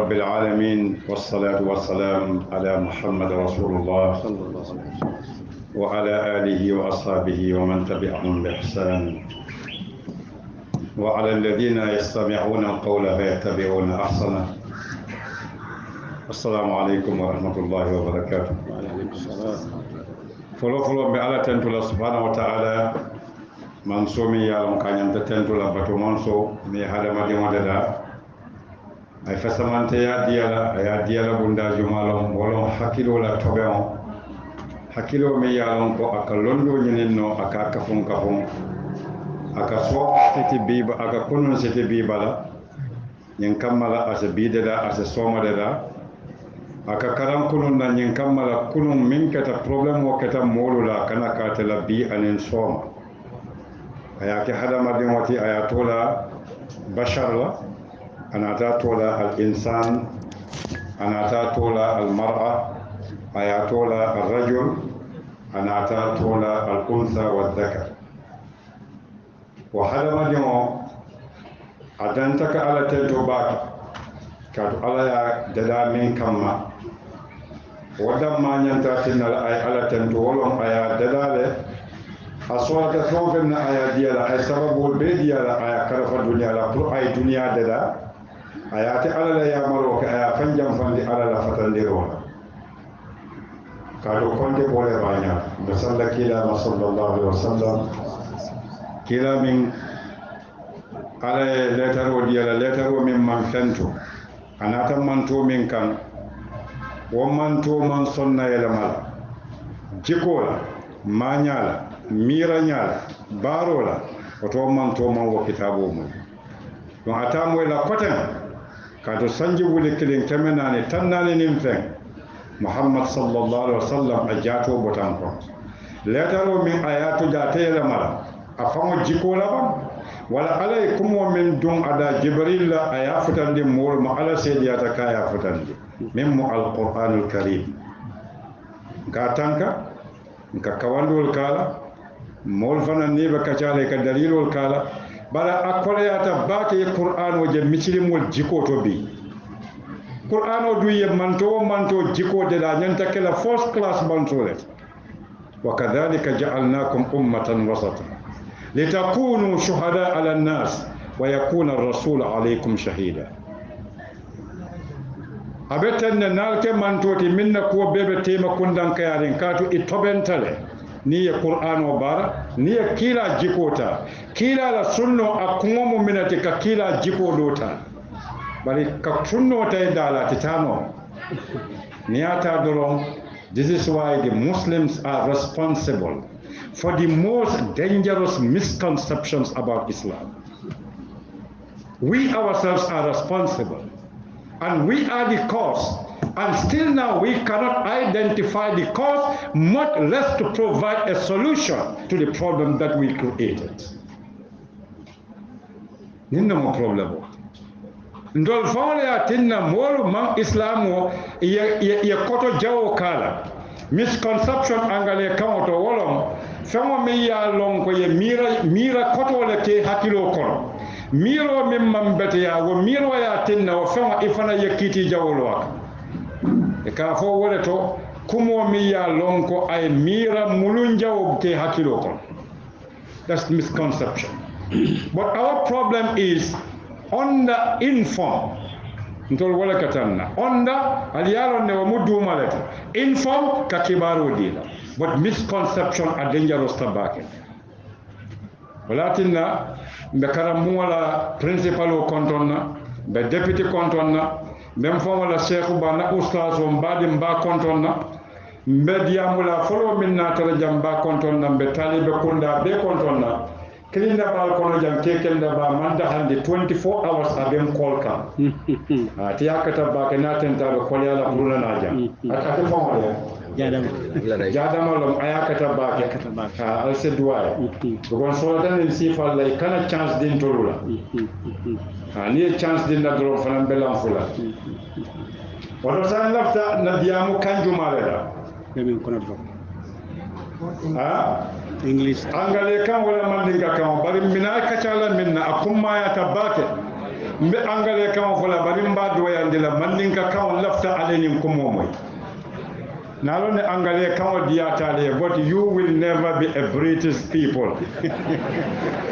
رب العالمين والصلاة والسلام على محمد رسول الله وعلى آله وأصحابه ومن تبعهم بإحسان وعلى الذين يستمعون القول فيتبعون أحسنه. السلام عليكم ورحمة الله وبركاته. وعليكم السلام. فلو بألا تنتو سبحانه وتعالى منصومي يالون كان تنتو لبتو منصو مي هذا ما دي ay fasamante ya diyala bunda jumalon bolon hakilo la tobeon hakilo mi yalon ko aka londo nyinenno aka kafun aka so siti biba aka kunun siti bibala nyen kammala asa bideda asa somadeda aka karan kunun na nyen kammala kunun min kata problem o kata molula kana katela bi anen soma aya ke hadama din wati ayatola bashar la أنا طولا الإنسان أنا طولا المرأة أنا طولا الرجل أنا طولا الأنثى والذكر وهذا ما اليوم أدنتك على تلتوبات كاد على دلا من كما ودم ما ينتهي على تلتولم أي دلالة أصوات ثوبنا أي ديالا أي سبب البيديالا أي كرف الدنيا لا برو أي دنيا دلا ayati ala la yamaro ka aya fanjam fandi ala la fatandiro kado konde bole banya musalla kila sallallahu alaihi wasallam kila min ala letaro diala letaro min man fento anata manto min kan wo manto man sonna yela mala jikola manyala miranyala barola oto manto man wo kitabo mun don atamo la kotan kato sanji wuli kilin kemenani tannani nin fen muhammad sallallahu alaihi wasallam a jato botan ko letaro min ayatu jateyela mala a fango jiko laban wala alay kumo min dun ada jibril la aya futandi mol ma ala sediyata kaya futandi min mu alquranul karim ka tanka ka kawandul kala mol fana ni ba kacale ka dalilul kala bala akolayata bake qur'an o je misilimol jikoto bi qur'an o duye manto jiko de la nyanta kala first class mantole wa kadhalika ja'alnakum ummatan wasata litakunu shuhada 'ala an-nas wa yakuna ar-rasul 'alaykum shahida abetanne nalke mantoti minna ko bebe tema kundan kayarin katu itobentale ni ya qur'an o bara ni ya kila jikota kila la sunno akumo mu'minati ka kila jiko dota bari ka sunno tay dala titano ni ata dolon. This is why the Muslims are responsible for the most dangerous misconceptions about Islam. We ourselves are responsible and we are the cause. And still now we cannot identify the cause, much less to provide a solution to the problem that we created. Ninna mo problemo. Ndol fawle atinna molu man islamo ye koto jawo kala. Misconception angale kamoto wolom. Famo mi ya lon ko ye mira koto le ke hakilo kono. Miro min mambete ya wo miro ya tinna wo famo ifana yekiti jawolo waka. E ka fo wole to kumo mi ya lonko ay mira mulunjaw ke hakilo kon. That's misconception. But our problem is under inform ntol wala katanna onda aliyalo ne wamudu malati inform ka kibaru dila but misconception are dangerous tabake walatinna be karamu wala principal o kontonna be deputy kontonna même fo wala cheikh ba na ustaz o mbadi mba kontonna mbe diamula folo minna tala jamba kontonna be talibe kunda be kontonna kilinda bal kono jam kekenda ba manda hande 24 hours abem kolka ati yakata ba kana tenta be kol yala buruna na jam ata ko mo jadama lom ayakata ba ke ka alse duwa gon so tan en sifal lay kana chance din tolula ni chance din da dro fanam belam fula wato san lafta na diamu kanjuma reda min kono do English angale kan wala mandinga kan bari mina kacala minna akumma ya tabake mbe angale kan fola bari mba do yandila mandinka kan lafta alenin kumomoy nalone angale kan diatale but you will never be a British people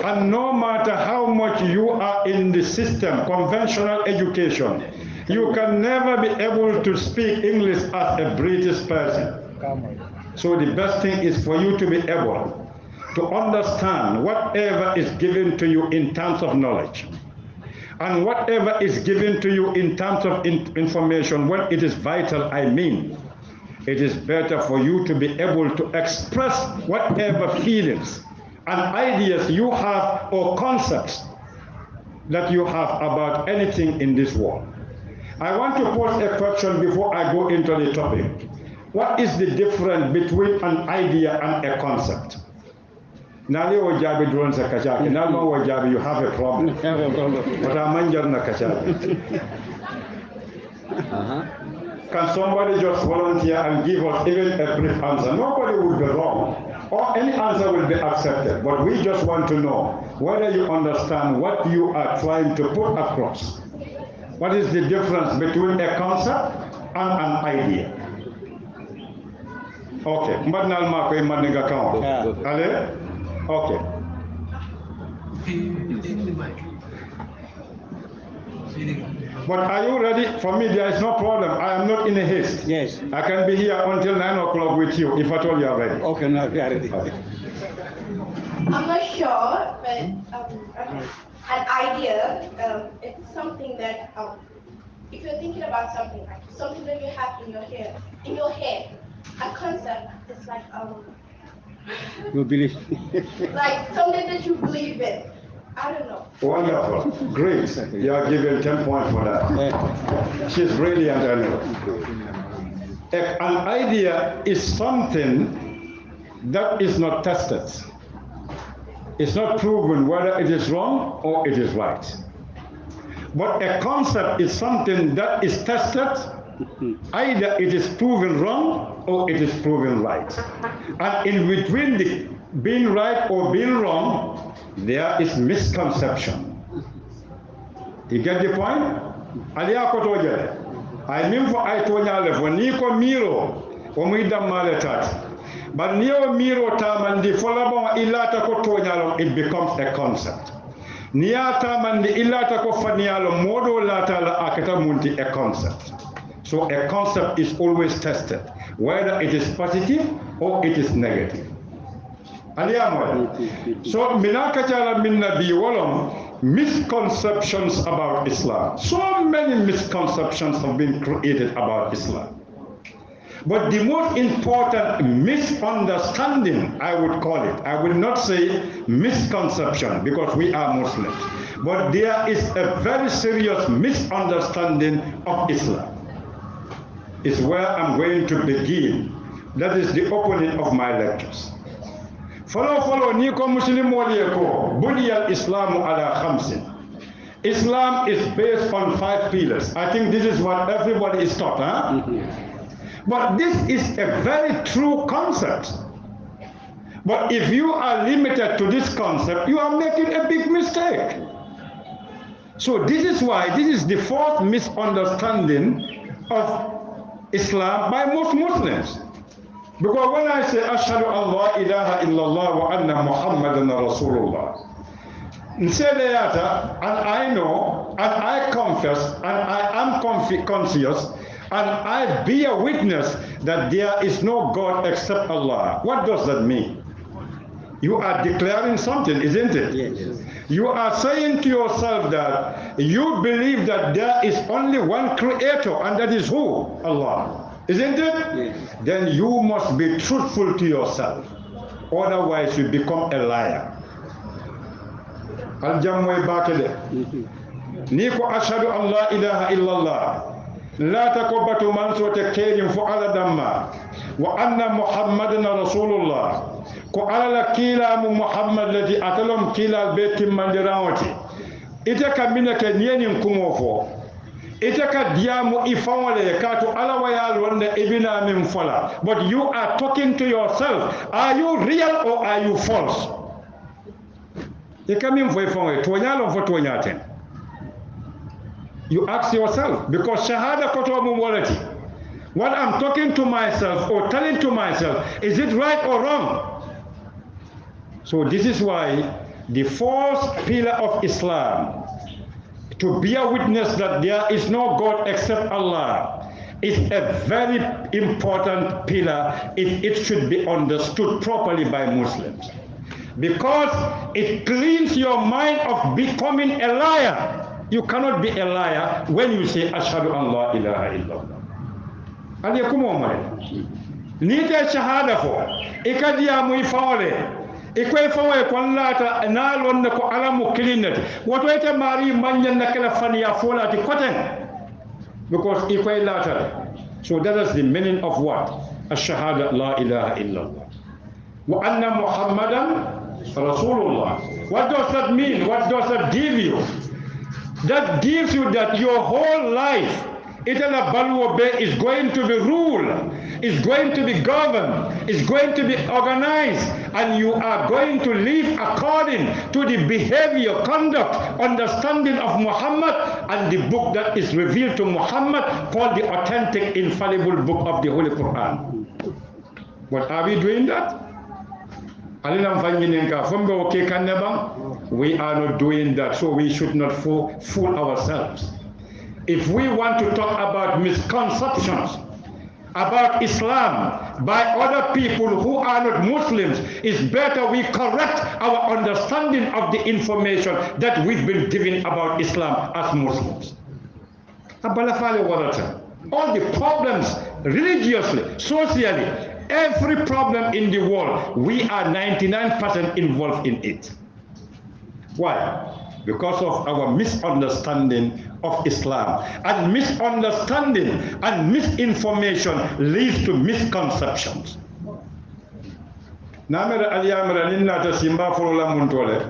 and no matter how much you are in the system conventional education you can never be able to speak English as a British person. So the best thing is for you to be able to understand whatever is given to you in terms of knowledge and whatever is given to you in terms of information when it is vital. I mean, it is better for you to be able to express whatever feelings and ideas you have or concepts that you have about anything in this world. I want to pose a question before I go into the topic. What is the difference between an idea and a concept? Now you wajabi drone sa kachaki. Now no wajabi, you have a problem. But I'm na kachaki. Can somebody just volunteer and give us even a brief answer? Nobody would be wrong. Or any answer will be accepted. But we just want to know whether you understand what you are trying to put across. What is the difference between a concept and an idea? Okay. Mbadnal ma koy madinga kawo. Ale? Okay. But are you ready? For me, there is no problem. I am not in a haste. Yes. I can be here until 9 o'clock with you, if at all you are ready. Okay, now we are ready. Okay. I'm not sure, but an idea, it's something that, if you're thinking about something, like something that you have in your head, a concept is like, You believe? like something that you believe in. I don't know. Wonderful. Great. You are given 10 points for that. She's brilliant anyway. An idea is something that is not tested. It's not proven whether it is wrong or it is right. But a concept is something that is tested. Either it is proven wrong or it is proven right. And in between the being right or being wrong, there is misconception. You get the point? Aliya ko to jere. I mean for I to nyale for ni ko miro o mu dam male tat. But ni o miro tamandi fola bon ilata ko to nyalo, it becomes a concept. Ni tamandi ilata ko fanialo modo lata la akata munti a concept. So a concept is always tested, whether it is positive or it is negative. So minakachala minnabi wolom misconceptions about Islam. So many misconceptions have been created about Islam. But the most important misunderstanding, I would call it, I will not say misconception because we are Muslims, but there is a very serious misunderstanding of Islam. Is where I'm going to begin. That is the opening of my lectures. Follow ni ko muslim wali ko buniyal islamu ala khamsin. Islam is based on 5 pillars. I think this is what everybody is taught, huh? But this is a very true concept. But if you are limited to this concept, you are making a big mistake. So this is why this is the 4th misunderstanding of Islam by most Muslims. Because when I say Ashhadu an la ilaha illallah wa anna Muhammadan Rasulullah, and I know, and I confess, and I am conscious, and I bear witness that there is no God except Allah. What does that mean? You are declaring something, isn't it? Yes. You are saying to yourself that you believe that there is only one creator, and that is who? Allah. Isn't it? Yes. Then you must be truthful to yourself. Otherwise you become a liar. Al-Jamwe Bakede. Niko ashhadu an la ilaha illallah. La takobatu mansote kerim fu ala damma. Wa anna Muhammadan Rasulullah. Ko ala kila mu Muhammad lati atalom kila beti mandirawati. Ite kamina ke nyeni kumofo. Itaka diamu ifawale kato alawaya londe ibina min fola. But you are talking to yourself. Are you real or are you false? Ikamin fo ifawale tonyalo fo tonyaten. You ask yourself, because shahada koto mumwalati. What I'm talking to myself or telling to myself, is it right or wrong? So this is why the fourth pillar of Islam, to bear witness that there is no God except Allah, is a very important pillar if it should be understood properly by Muslims. Because it cleans your mind of becoming a liar. You cannot be a liar when you say ashhadu an la ilaha illallah. Aliyekumo male. Nite shahada fo. Ikadia muifawale. Ikwe fawe kwa lata na lonne ko alamu kilinati. Watu ete mari manya nakela fani ya fola ati koten. Because ikwe lata. So that is the meaning of what? Ashhadu la ilaha illallah. Wa anna Muhammadan Rasulullah. What does that mean? What does that give you? That gives you that your whole life is going to be ruled, is going to be governed, is going to be organized, and you are going to live according to the behavior, conduct, understanding of Muhammad and the book that is revealed to Muhammad, called the authentic, infallible book of the Holy Quran. But are we doing that? We are not doing that, so we should not fool ourselves. If we want to talk about misconceptions about Islam by other people who are not Muslims, it's better we correct our understanding of the information that we've been given about Islam as Muslims. All the problems religiously, socially, every problem in the world, we are 99% involved in it. Why? Because of our misunderstanding of Islam. And misunderstanding and misinformation leads to misconceptions. Namera aliyamera ninna ta simba forola muntole.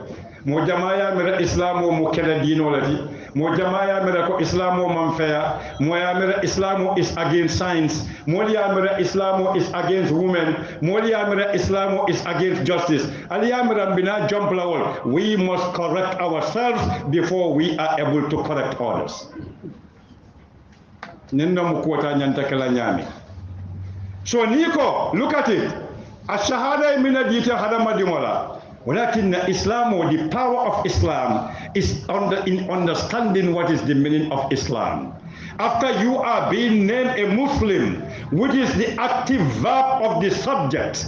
Mo jamaya mera islamu mo kela dino lati. Mo jamaya mera ko islamu manfaya. Mo ya mera islamu is against science. Mo ya mera islamu is against women. Mo ya mera islamu is against justice. Aliyamera bina jump lawol. We must correct ourselves before we are able to correct others. Ninna mukwata nyanta kala nyami. So Nico, look at it. Ashahada mina jita hadama dimola. Walakin Islam, the power of Islam is in understanding what is the meaning of Islam. After you are being named a Muslim, which is the active verb of the subject,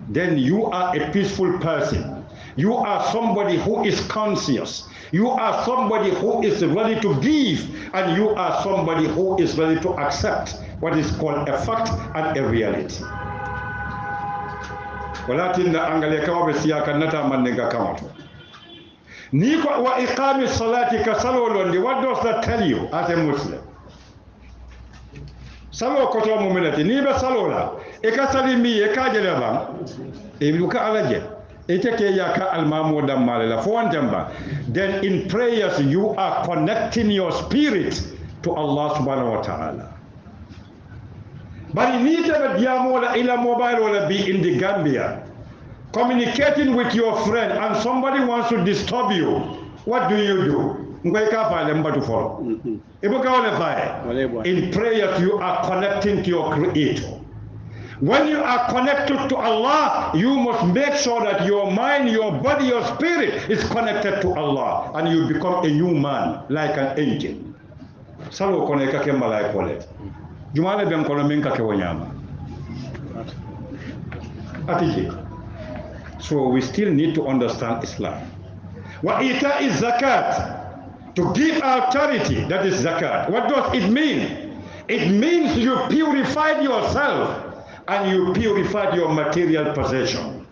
then you are a peaceful person. You are somebody who is conscious. You are somebody who is ready to give, and you are somebody who is ready to accept what is called a fact and a reality. Walakin angale kama besiyaka nata manenga kama to. Niko wa iqami salati ka salolondi. What does that tell you as a Muslim? Salo koto mu'minati ni be salola e ka salimi e ka jele ba e luka alaje e take yaka almamo dammale la fo wantamba. Then in prayers you are connecting your spirit to Allah subhanahu wa ta'ala. But you need to be ila mobile or be in the Gambia, communicating with your friend, and somebody wants to disturb you. What do you do? In prayer, you are connecting to your Creator. When you are connected to Allah, you must make sure that your mind, your body, your spirit is connected to Allah, and you become a new man, like an angel. Salo koneka kemba like wallet. Jumale ben kono minka ke wanyama. Atiji. So we still need to understand Islam. Wa ita is zakat. To give out charity, that is zakat. What does it mean? It means you purified yourself and you purified your material possession.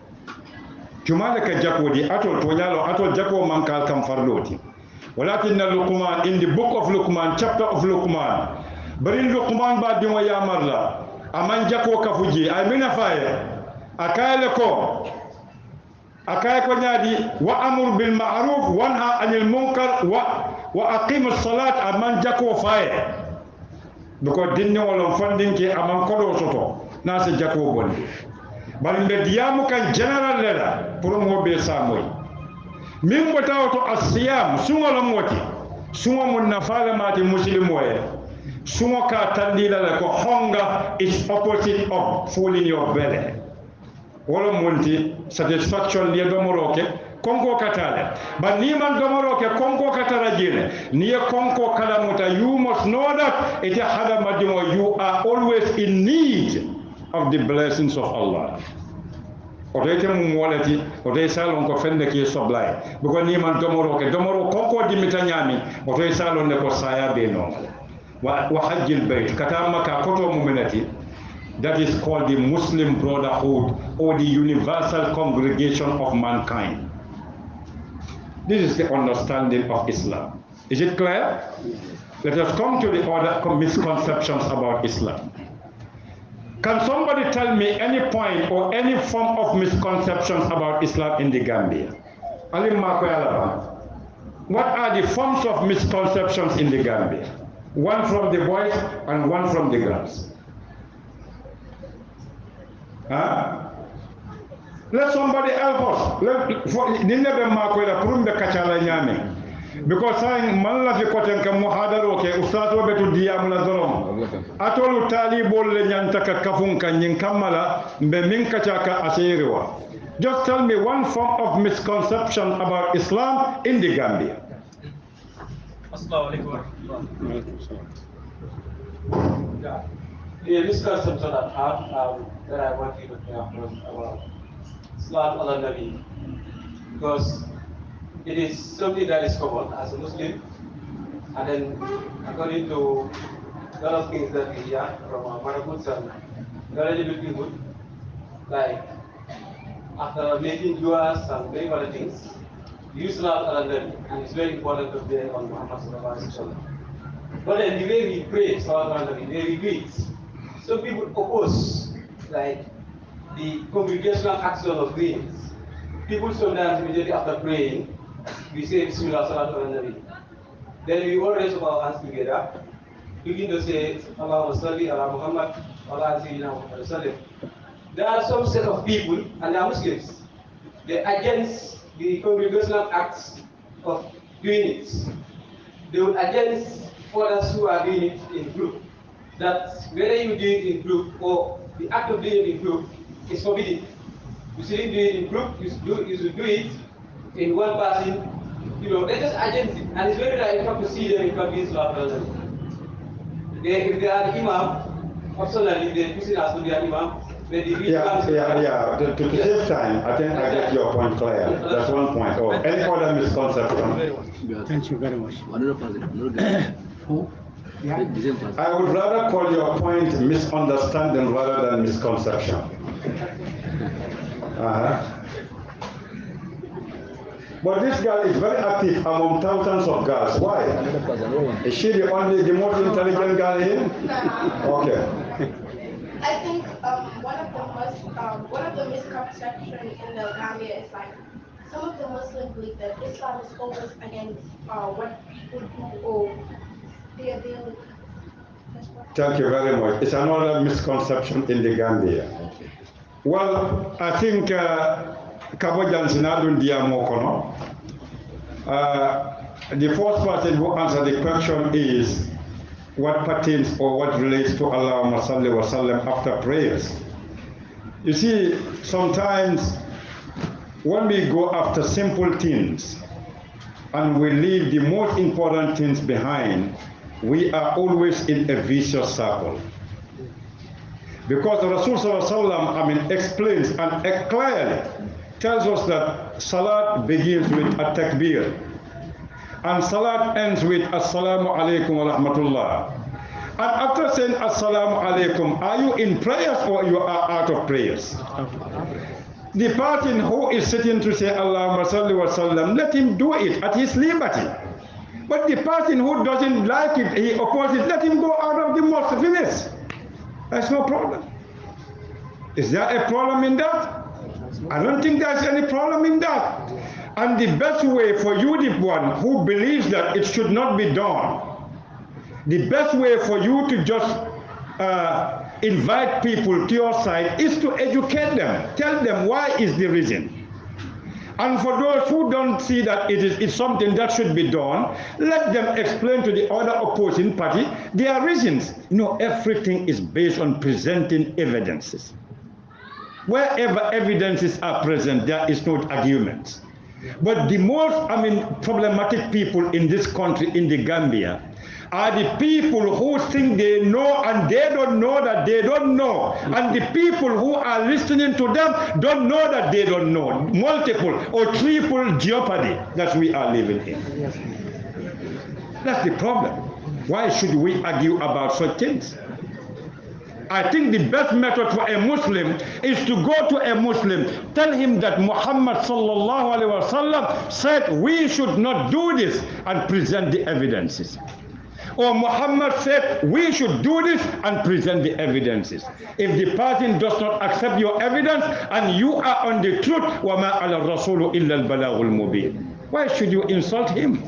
Jumale ka jako di atol tonyalo atol jako mankal kam farloti. Walakin Luqman, in the book of Luqman, chapter of Luqman, Barin Luqman ba dimo ya marla aman jako kafuji ay mina faye akale ko nyadi wa amur bil ma'ruf wa nha anil munkar wa aqim as-salat aman jako faye biko dinne wala fandin ke aman kodo soto na se jako bondi barin be diamu kan general lela pour mo be samoy min bota to asiyam sungolo moti sumo mun nafala mati muslimo e sumo ka tandila la ko hunger is opposite of fooling your belly wala munti satisfaction liye domoroke konko katale but ni man domoroke konko katara jile ni konko kalamuta you must know that it hada madimo you are always in need of the blessings of Allah otoyte mum wolati otoy salon ko fende ki soblay buko ni man domoro konko dimita nyami otoy salon ne ko saya be no wa hajjil bayt katama ka koto muminati that is called the Muslim Brotherhood or the universal congregation of mankind. This is the understanding of Islam. Is it clear? Let us come to the other misconceptions about Islam. Can somebody tell me any point or any form of misconceptions about Islam in the Gambia? What are the forms of misconceptions in the Gambia? One from the boys and one from the girls. Huh? Let somebody help us. Because saying man la fi koten kam muhadaro ke ustato betu diam la dorom atolu talibol le nyanta ka kafun kan nyin kamala be min kacha ka asiriwa. Just tell me one form of misconception about Islam in the Gambia. Assalamu alaikum. The misconception I have that I want you to talk about Islam al-Nabi, because it is something that is common as a Muslim, and then according to a lot of things that we hear from our Marakuts and knowledgeable people, like after making duas and many other things, use Salat al-Nabi, and it's very important to pray on Muhammad sallallahu alaihi wasallam. But then the way we pray Salat al-Nabi, the way we do it, some people oppose, like the congregational action of doing it. People sometimes immediately after praying, we say Bismillah Salatu ala Nabi. Then we all raise our hands together, begin to say Allahumma salli ala Muhammad wa ala sayyidina Muhammad sallam. There are some set of people, and they are Muslims. They're against the congregational acts of doing it. They will against others who are doing it in group. That whether you do it in group or the act of doing it in group is forbidden. You shouldn't do it in group, you should do it in one person. You know, they're just against it. And it's very rare in fact to see them in countries like Brazil. If they are the imam, optionally they push it as to their imam. To save time, I think I get your point clear. That's one point. Oh, any other misconception? Thank you very much. I would rather call your point misunderstanding rather than misconception. But this girl is very active among thousands of girls. Why? Is she the most intelligent girl here? Okay. I think one of the misconceptions in the Gambia is like some of the Muslims believe that Islam is always against what people do or their daily. Thank you very much. It's another misconception in the Gambia. Well, I think Kabo Jansinadun Diamokono. The first person who answered the question is what pertains or what relates to Allahumma salli wa sallam after prayers. You see, sometimes when we go after simple things and we leave the most important things behind, we are always in a vicious circle. Because the Rasul sallallahu explains and clearly tells us that salat begins with a takbir and salat ends with assalamu alaikum wa rahmatullah. And after saying assalamu alaikum, are you in prayers or you are out of prayers? The person who is sitting to say Allahumma salli wa sallam, let him do it at his liberty. But the person who doesn't like it, he opposes, let him go out of the mosque, finish. That's no problem. Is there a problem in that? I don't think there's any problem in that. And the best way for you, the one who believes that it should not be done, the best way for you to just invite people to your side is to educate them. Tell them why is the reason. And for those who don't see that it's something that should be done, let them explain to the other opposing party their reasons. No, everything is based on presenting evidences. Wherever evidences are present, there is no argument. But the most, problematic people in this country, in the Gambia, are the people who think they know and they don't know that they don't know. And the people who are listening to them don't know that they don't know. Multiple or triple jeopardy that we are living in. That's the problem. Why should we argue about such things? I think the best method for a Muslim is to go to a Muslim, tell him that Muhammad sallallahu alaihi wasallam said we should not do this, and present the evidences. Or Muhammad said we should do this, and present the evidences. If the person does not accept your evidence and you are on the truth, وَمَا عَلَى الرَّسُولُ إِلَّا الْبَلَاغُ الْمُبِينُ. Why should you insult him?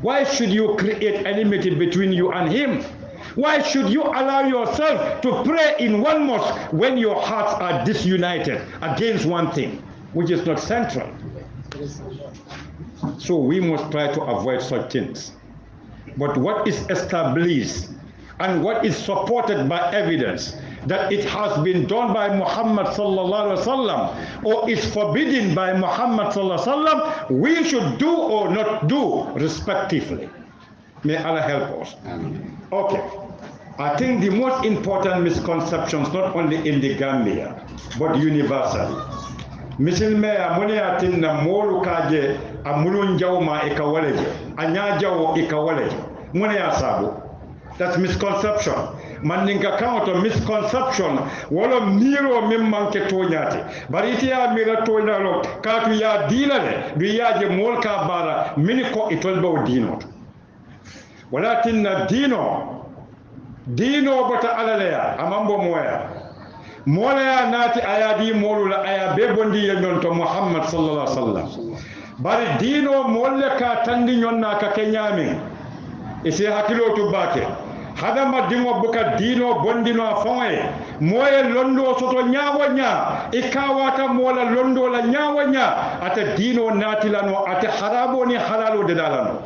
Why should you create enmity between you and him? Why should you allow yourself to pray in one mosque when your hearts are disunited against one thing, which is not central? So we must try to avoid such things. But what is established and what is supported by evidence that it has been done by Muhammad sallallahu alaihi wasallam or is forbidden by Muhammad sallallahu alaihi wasallam, we should do or not do respectively. May Allah help us. Okay. I think the most important misconceptions, not only in the Gambia, but universally. Misilme amune atinna molu kaje amulun jawma ikawaleje anya jawo ikawaleje mune asabu. That's misconception. Mandinka kaunto misconception wala miro mimmanke tonyati bariti ya mira tonyalo katu ya dilale biyaje molka bara miniko itolbo dino walakinna dino bata alalaya amambo moya moya nati ayadi molula aya bebondi yon to Muhammad sallallahu alaihi wasallam bari dino molle ka tandi nyonna ka kenyami isi hakilo to bake hada madingo buka dino bondino afonye moye londo soto nyawo nya ikawata mola londo la nyawo nya ata dino nati lano ata harabo ni halalo de dalano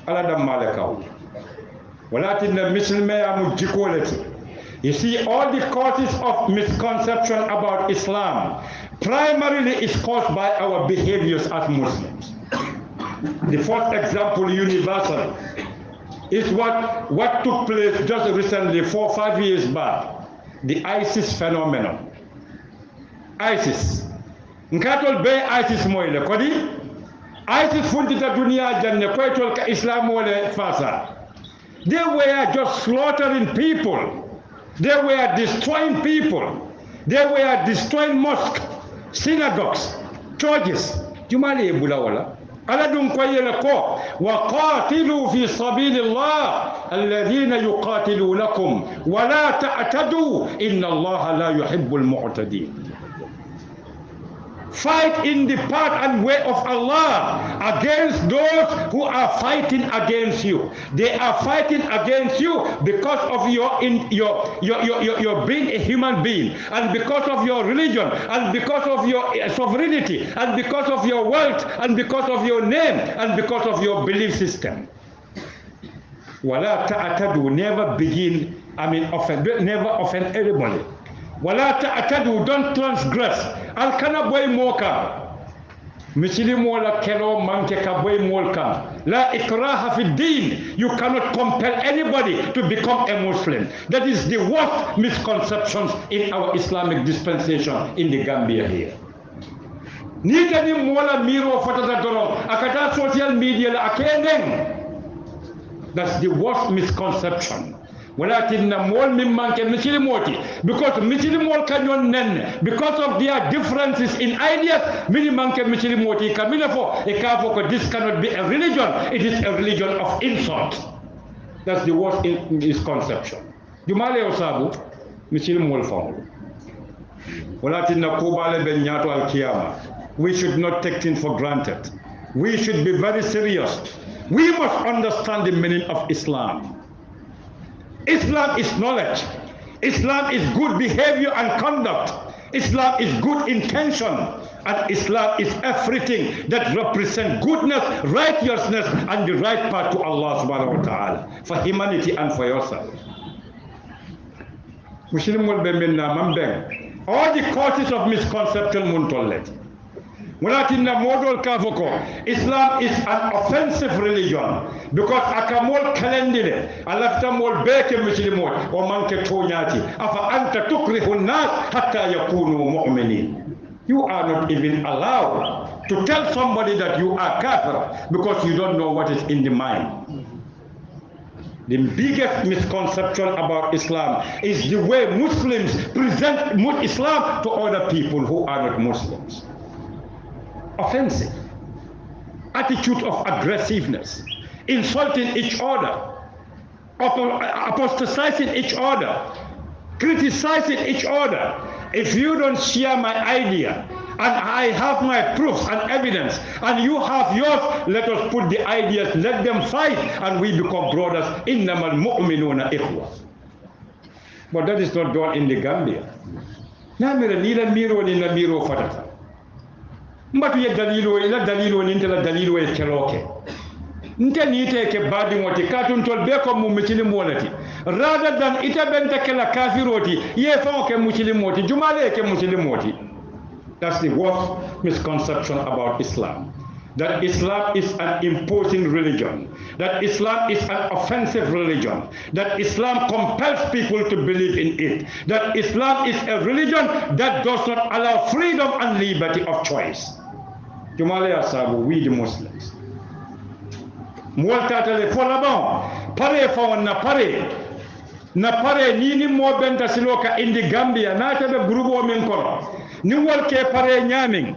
ala dam malakaw walakin the Muslim you see, all the causes of misconception about Islam primarily is caused by our behaviors as Muslims. The first example, universal, is what took place just recently, 4 or 5 years back, the ISIS phenomenon. ISIS. Nkatol be ISIS moyle kodi ISIS fundita dunia janne koytol ka Islam wala fasa. They were just slaughtering people. They were destroying people. They were destroying mosques, synagogues, churches. Jumali ebulawala. Aladun kwayela ko wa qatilu fi sabilillah alladhina yuqatilunakum wa la ta'tadu inna Allah la yuhibbul mu'tadin. Fight in the path and way of Allah against those who are fighting against you. They are fighting against you because of your being a human being, and because of your religion, and because of your sovereignty, and because of your wealth, and because of your name, and because of your belief system. Wala ta'atadu, never offend anybody. Wala ta'atadu, don't transgress. Alkana boy moka. Misili mola kelo manke ka boy molka. La ikraha fi din. You cannot compel anybody to become a Muslim. That is the worst misconceptions in our Islamic dispensation in the Gambia here. Nita ni mola miro fatata dono. Akata social media la akendeng. That's the worst misconception. Walakin na mol mimmanke misili moti, because misili mol kanyon nen, because of their differences in ideas, minimanke misili moti kamila fo ekafo ko this cannot be a religion. It is a religion of insult. That's the worst misconception. Jumale osabu misili mol famu. Walakin na kubale ben nyato al kiyama. We should not take things for granted. We should be very serious. We must understand the meaning of Islam. Islam is knowledge. Islam is good behavior and conduct. Islam is good intention, and Islam is everything that represents goodness, righteousness, and the right path to Allah subhanahu wa ta'ala, for humanity and for yourself. Muslim will be minna mambeng. All the causes of misconception muntolet. Munatinna modol kafoko. Islam is an offensive religion because akamol kalendile alaftamol beke muslimot o manke tonyati afa anta tukrihu nas hatta yakunu mu'minin. You are not even allowed to tell somebody that you are kafir because you don't know what is in the mind. The biggest misconception about Islam is the way Muslims present Islam to other people who are not Muslims. Offensive, attitude of aggressiveness, insulting each other, apostatizing each other, criticizing each other. If you don't share my idea, and I have my proofs and evidence, and you have yours, let us put the ideas, let them fight, and we become brothers. Innamal mu'minuna ikhwa. But that is not done in the Gambia. Namira nila miro ni na miro fatata. Mbatu ye dalilo ila dalilo ni intela dalilo ye keloke. Nte ni ite ke badi ngoti katun tol beko mu michili mwonati. Rather than ita benta ke la kafiroti, ye fao ke muchili mwoti, jumale ke muchili mwoti. That's the worst misconception about Islam. That Islam is an imposing religion. That Islam is an offensive religion. That Islam compels people to believe in it. That Islam is a religion that does not allow freedom and liberty of choice. Jumale asabu, we the Muslims. Mwaltatale folabon, pare fawon na pare. Na pare nini mo benta siloka indi Gambia, na tebe grubo min kono. Ni wolke pare nyamin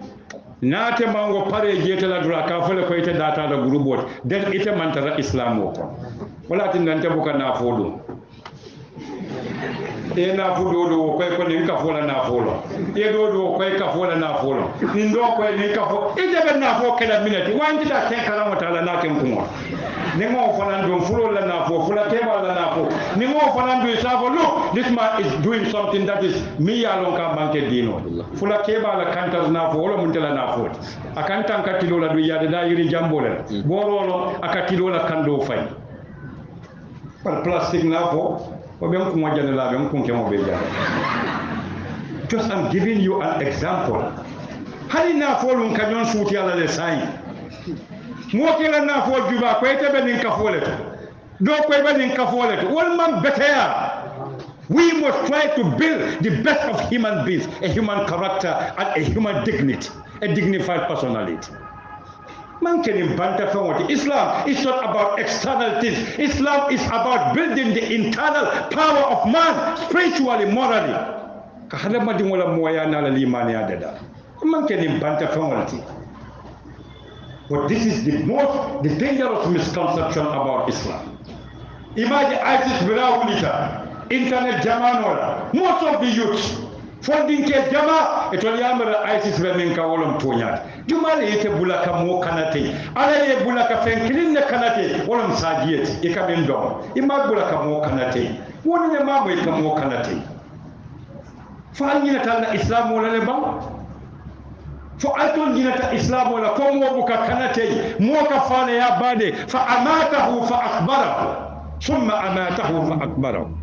naate mango pare jete la dura ka fole ko ite data da grubot den ite mantara islam ko wala tin nante buka na fodo e na fodo do ko ko ni ka fola na folo e do ko ka fola na folo ni ndo ko ni ka fo e de na fo kala minati wanti da ten kala mo tala na ken ko ni mo fana do fulo la na fo fula teba la na fo ni mo fana do sa fo look, this man is doing something that is mi ya lon ka banke dino fula keba la kantas na fo wala mun tala na fo akanta ka tilo la do yade da yiri jambole borolo akatilo la kando fay par plastic na fo o be ko mo jande la be ko ke mo be jande. Just I'm giving you an example. Hani na fo lun kanyon suti ala le sai mo ke la na fo juba ko ete be nin ka fo le do ko be nin ka fo le wol man betea. We must try to build the best of human beings, a human character and a human dignity, a dignified personality. Man can invent from Islam is not about external things. Islam is about building the internal power of man, spiritually, morally. Man can invent from. But this is the dangerous misconception about Islam. Imagine ISIS without unita. Internet jamanola. Most of the youth funding ke jama etol yamara ISIS be min ka wolom tonya jumale yete bulaka mo kanate ala ye bulaka fenkilin ne kanate wolom sajiyet e kamen do imma bulaka mo kanate woni ne ma boy ka mo kanate fa nyina tan islam wala le bam fo alton nyina ta islam wala ko mo buka kanate mo ka fane ya bade fa amatahu fa akbarahu thumma amatahu fa akbarahu.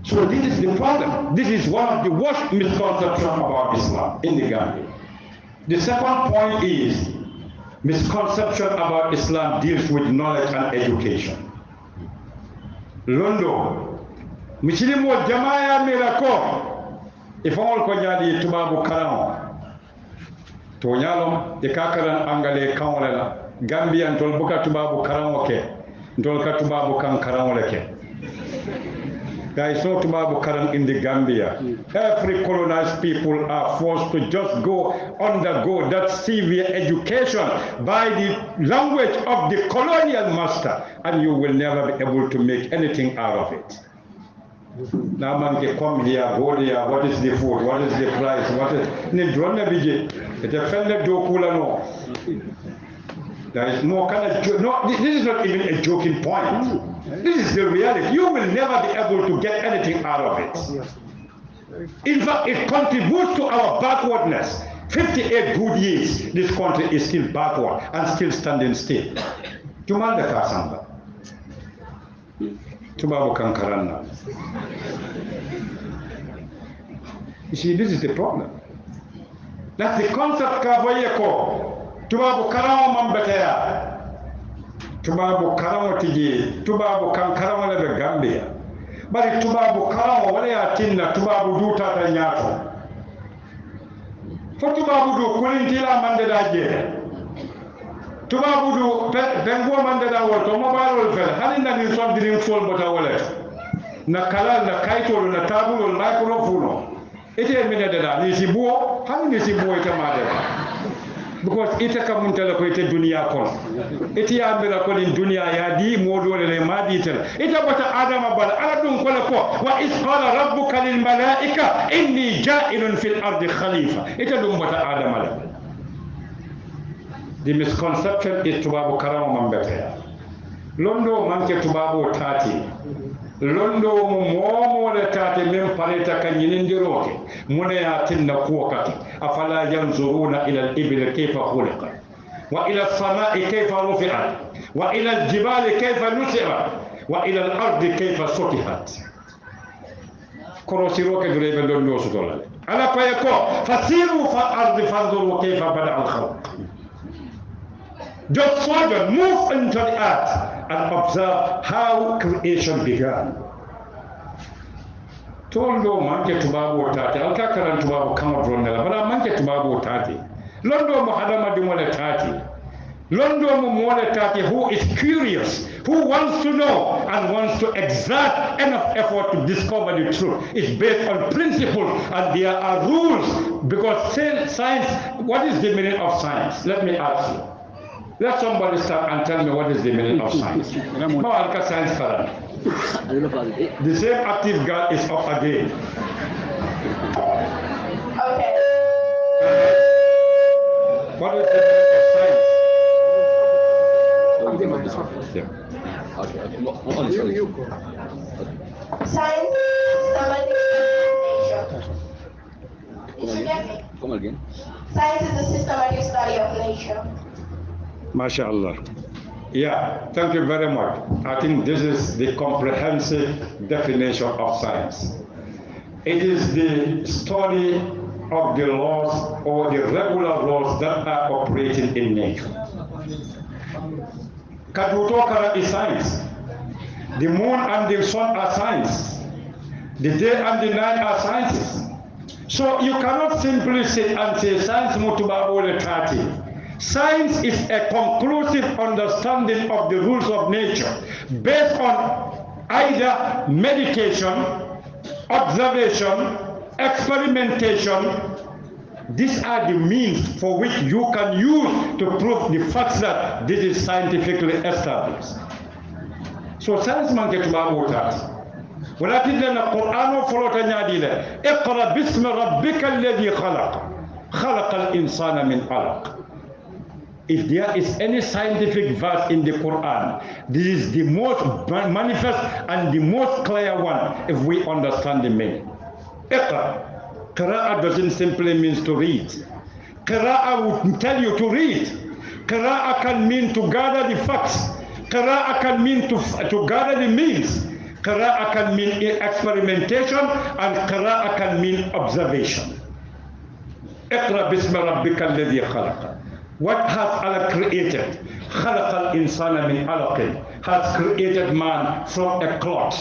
So this is the problem. This is one of the worst misconceptions about Islam in the Gambia. The second point is misconception about Islam deals with knowledge and education. Londo, Muslimu Jamaya Mirako, if all Konyadi Tubabu Karam, Tonyalom, the Kakaran Angale Kaolela, Gambia and Tolbuka Tubabu Karamoke, Tolka Tubabu Kan Karamoleke. There is no Tubabu Karan in the Gambia. Every colonized people are forced to just undergo that severe education by the language of the colonial master, and you will never be able to make anything out of it. Now man can come here, go there, what is the food, what is the price, what is there is no kind of no, this is not even a joking point. This is the reality. You will never be able to get anything out of it. In fact, it contributes to our backwardness. 58 good years, this country is still backward and still standing still. Tumal da kasamba. Tubabu kankaranna. You see, this is the problem. That's the concept kavoyeko. Tubabu karamo mambetea. Tubabu karamo tiji. Tubabu kankaramo lebe Gambia. Bari tubabu karamo wale ya tinna tubabu du tata nyato. Fo tubabu du kulintila mandela je. Tubabu du bengo mandela woto mobile wol fel halinda ni son dirin sol bota wala. Na kala na kaito na tabulo microphone. Ite mine dada ni sibuo hani ni sibuo ite madela. Because ite kamuntela ko ite dunia kon. Ite ya mira ko din dunia ya di modu le madi tel. Ite bata adama bala ala dum ko ko wa is qala rabbuka lil malaika inni ja'ilun fil ardi khalifa. Ite dum bata adama la. The misconception is tubabu karamo mambete. Londo manke tubabu tati. Londo momo le tate men pareta kanyinindiroke mune ya tinna kuwakati afala yanzuruna ila al-ibli kayfa khuliqat wa ila as-sama'i kayfa rufi'at wa ila al-jibali kayfa nusibat wa ila al-ardi kayfa sutihat korosiroke durebe londo sutolale ala payako fasiru fa ardi fanzuru kayfa bada al-khalq. Just further move into the earth and observe how creation began. Tondo manke tubabu tati, alka karan tubabu kama drondela, bala manke tubabu tati. Londo mo hadama di mole tati. Londo mo mole tati who is curious, who wants to know and wants to exert enough effort to discover the truth. It's based on principle and there are rules because science, what is the meaning of science? Let me ask you. Let somebody start and tell me what is the meaning of science. No, Alka science karan. The same active girl is up again. Okay. What is the meaning of science? Yeah. Science is systematic nature. Did you get me? Come again. Science is the systematic study of nature. MashaAllah. Yeah, thank you very much. I think this is the comprehensive definition of science. It is the study of the laws or the regular laws that are operating in nature. Kadutokara is science. The moon and the sun are science. The day and the night are sciences. So you cannot simply sit and say science mutubabole tati. Science is a conclusive understanding of the rules of nature based on either medication, observation, experimentation. These are the means for which you can use to prove the facts that this is scientifically established. So science man get about that. ولكن لنا القرآن فلوت نادي له اقرأ باسم ربك الذي خلق الإنسان من علق. If there is any scientific verse in the Quran, this is the most manifest and the most clear one if we understand the meaning. Iqra. Qira'ah doesn't simply mean to read. Qira'ah would tell you to read. Qira'ah can mean to gather the facts. Qira'ah can mean to gather the means. Qira'ah can mean experimentation and qira'ah can mean observation. Iqra bismi rabbika alladhi khalaqa. What has Allah created? خلق الإنسان من علق. Has created man from a clot.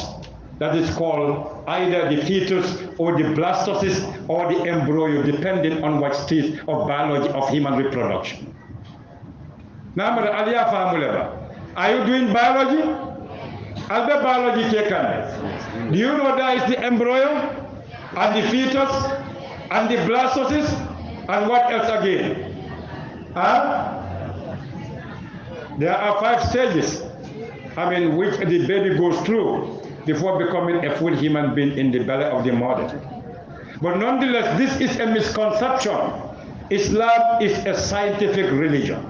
That is called either the fetus or the blastocyst or the embryo, depending on what stage of biology of human reproduction. Now, are you doing biology? Albe biology taken. Do you know that is the embryo and the fetus and the blastocyst and what else again? There are 5 stages, which the baby goes through before becoming a full human being in the belly of the mother. But nonetheless, this is a misconception. Islam is a scientific religion.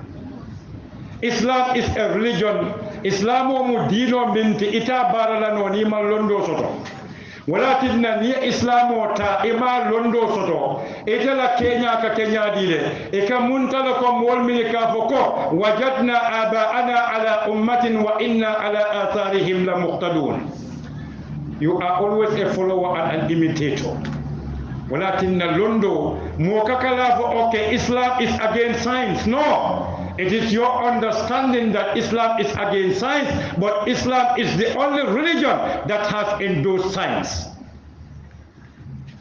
Islam is a religion. Islamo mu dino minti ita barala no ni londo soto. walakin ni islamo ta ima londo soto itala kenya ka kenya dile e ka muntala ko mol mi ka foko wajadna abaana ala ummatin wa inna ala atharihim la muqtadun. You are always a follower and an imitator. walakin londo mo kakala fo okay Islam is against science. No, it is your understanding that Islam is against science, but Islam is the only religion that has endorsed science.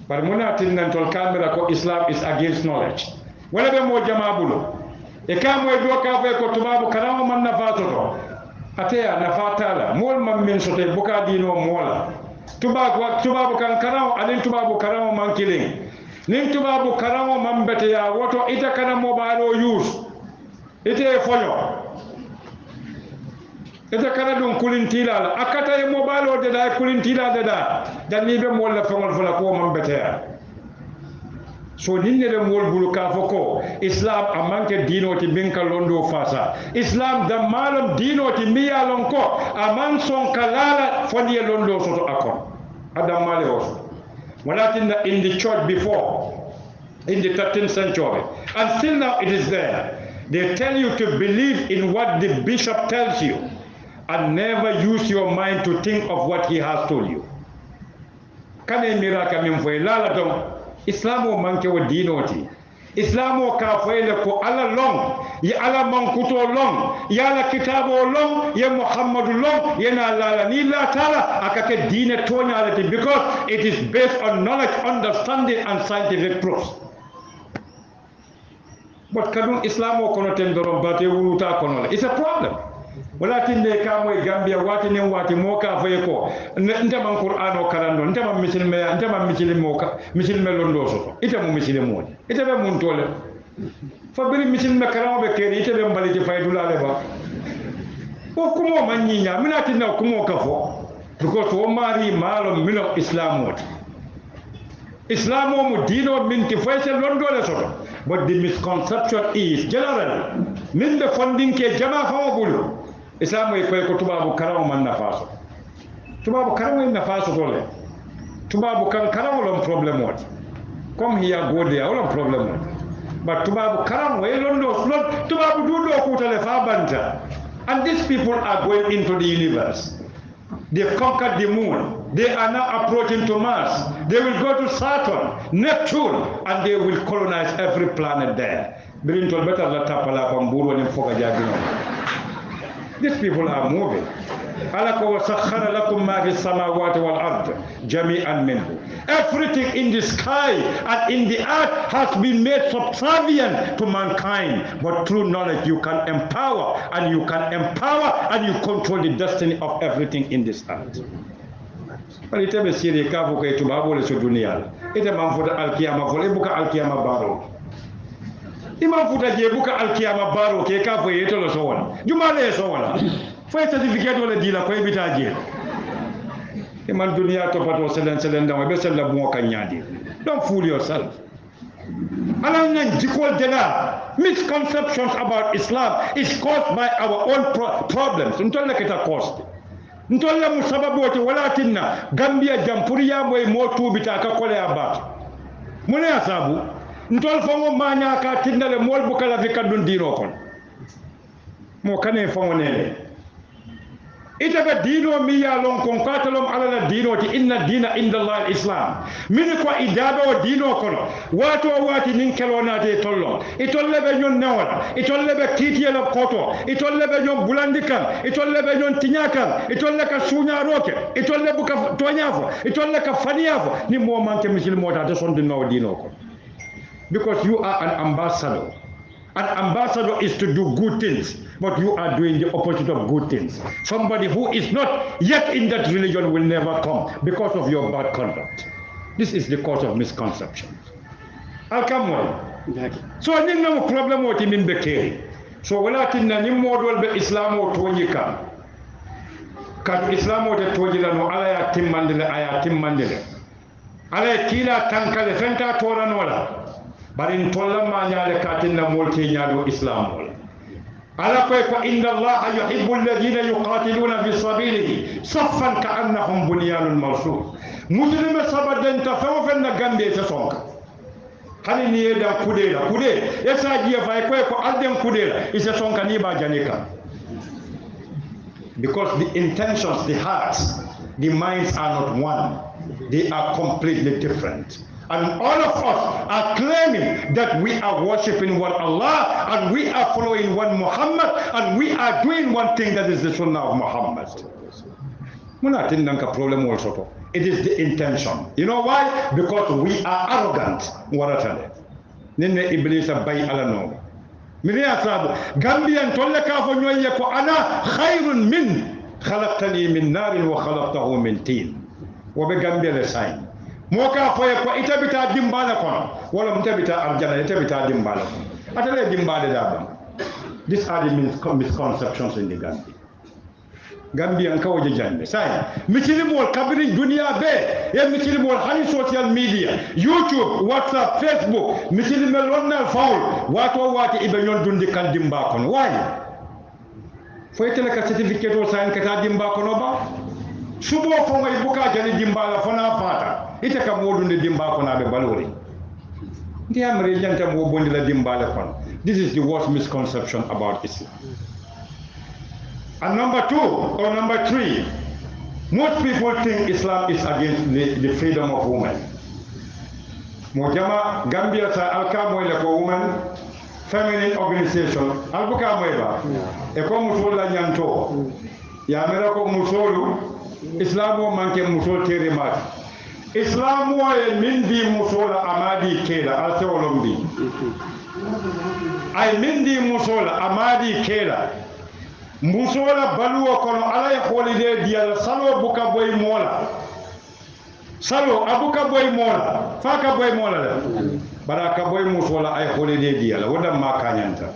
But munatin nan tol kamera ko Islam is against knowledge. Wala be mo jama bulo. E kamo e do ka fe ko tubabu karamo man nafato to. Ateya nafatala mol man min sote buka dino mola. Tubabu kan karamo alin tubabu karamo man killing. Nin tubabu karamo man bete ya woto ita kana mobile use. Ite fonyo ite kana dun kulintila la akata e mobile de da kulintila de da dan ni be mo la fengol fala ko man betea so ninne de mol bulu ka foko Islam amanke dino ti binka londo fasa Islam da malum dino ti miya lon ko aman son kalala fodi londo soto akon adam male o walakin in the church before in the 13th century and still now it is there. They tell you to believe in what the bishop tells you and never use your mind to think of what he has told you. Kane miraka min foy lala don Islamo manke wo dinoti. Islamo ka foyle ko ala long ya ala mankuto long ya ala kitabo long ya Muhammadu long ya na lala ni la tala akake dine tonyalati because it is based on knowledge, understanding and scientific proofs. But kadun Islam o kono ten doron bate wuruta kono it's a problem. Walakin de kamo e Gambia wati ne wati mo ka faye ko ntama Qur'an o karando ntama misilme mo ka misilme londo so ita mo misilme mo ita be mun tole fa biri misilme karamo be keri ita be mbaliti faydula le ba o kumo manyinya minati na kumo ka fo because o mari malo mino Islam wot Islam mo dino min ti fayse londo le soto. But the misconception is general. Min the funding ke jama hawabulu. Islam e ko tubabu karamu man nafaso. Tubabu karamu na faso dole. Tubabu kan karamu lon problem what. Come here go there lon problem what. But tubabu karamu e londo slot tubabu dudo ko tele fa banta. And these people are going into the universe. They've conquered the moon. They are now approaching to Mars. They will go to Saturn, Neptune, and they will colonize every planet there. These people are moving. Everything in the sky and in the earth has been made subservient to mankind. But through knowledge you can empower and you control the destiny of everything in this earth. But it is serious. Kavu ke tubabu le sudunia. Ite mamfuta alkiyama vole buka alkiyama baro. Imamfuta je buka alkiyama baro ke kavu yeto lo sowala. Jumale sowala. Foi certificate wala dila ko ebita je. Iman dunia to pato selen da be sel la bon kanyadi. Don't fool yourself. Alan nan jikol dela misconceptions about Islam is caused by our own problems. Untola kita cost. Ntolla musababu wote walakinna Gambia jampuriya moy motu bitaka kole abat mune asabu ntol fango manya ka tindale mol bukala fi kadun dino kon mo kane fango nele ita ga dino mi ya lon kon katalom ala la dino ti inna dina inda Allah al-Islam min ko idado dino kono wato wati nin kelona te tollo itolle be nyon nawala itolle be kitiyela koto itolle be nyon bulandikan itolle be nyon tinyakan itolle ka sunya roke itolle buka tonyafo itolle ka faniyafo ni mo manke misil mota te sondi no dino kono because you are an ambassador. An ambassador is to do good things, but you are doing the opposite of good things. Somebody who is not yet in that religion will never come because of your bad conduct. This is the cause of misconceptions. I'll come on. So I didn't have a problem with him in Bekeri. So walakin na nimodol be Islam o tonyika. Kat Islam o te tojila no ala ya timmandele. Ala ya kila tankale fenta tora nola. Barin tolla ma nyaale katinna molti nyaado Islam wala. Ala koy fa inna Allah yuhibbu alladhina yuqatiluna fi sabilihi saffan ka'annahum bunyanun marsus. muslime sabaden ta fa fa na gambe ta sonka hani ni da kudela kude yasa jiya fa ko alden kudela isa sonka ni ba janika because the intentions, the hearts, the minds are not one. They are completely different. And all of us are claiming that we are worshiping one Allah and we are following one Muhammad and we are doing one thing that is the Sunnah of Muhammad. It is the intention. You know why? Because we are arrogant. Nene Iblis bay alano. Mini asabu Gambian tolle ka fo nyoye ko ana khairun min khalaqtani min narin wa khalaqtahu min tin. Wo be Gambia le say. Mo ka fo ko itabita dimbala kono wala mutabita arjana itabita dimbala kono. Atale dimbale daba. These are the misconceptions in the Gambia. Gambian ka waje jande say mikilimol kabiri dunia be ya mikilimol hani social media YouTube WhatsApp Facebook mikilimol wonna faul wato wati ibe nyon dundi kan dimba kon why foy tele ka certificate o sign kata dimba kono ba subo fo ngay buka jani dimba la fona fata ite ka modundi dimba kono be balori ndi amre janta mo bondi la dimba la kon. This is the worst misconception about Islam. And number 2 or number 3, most people think Islam is against the freedom of women. Mojama Gambia sa alka moy le ko women feminine organization albuka moy ba e ko musol la nyanto ya mera ko musolu Islam o manke musol tere mat Islam o e mindi musola amadi kela al tewolombi ay mindi musola amadi kela musola baluwo kono alay holide dial salo buka boy mola salo abuka boy mola faka boy mola la baraka boy musola ay holide dial wada ma kanyanta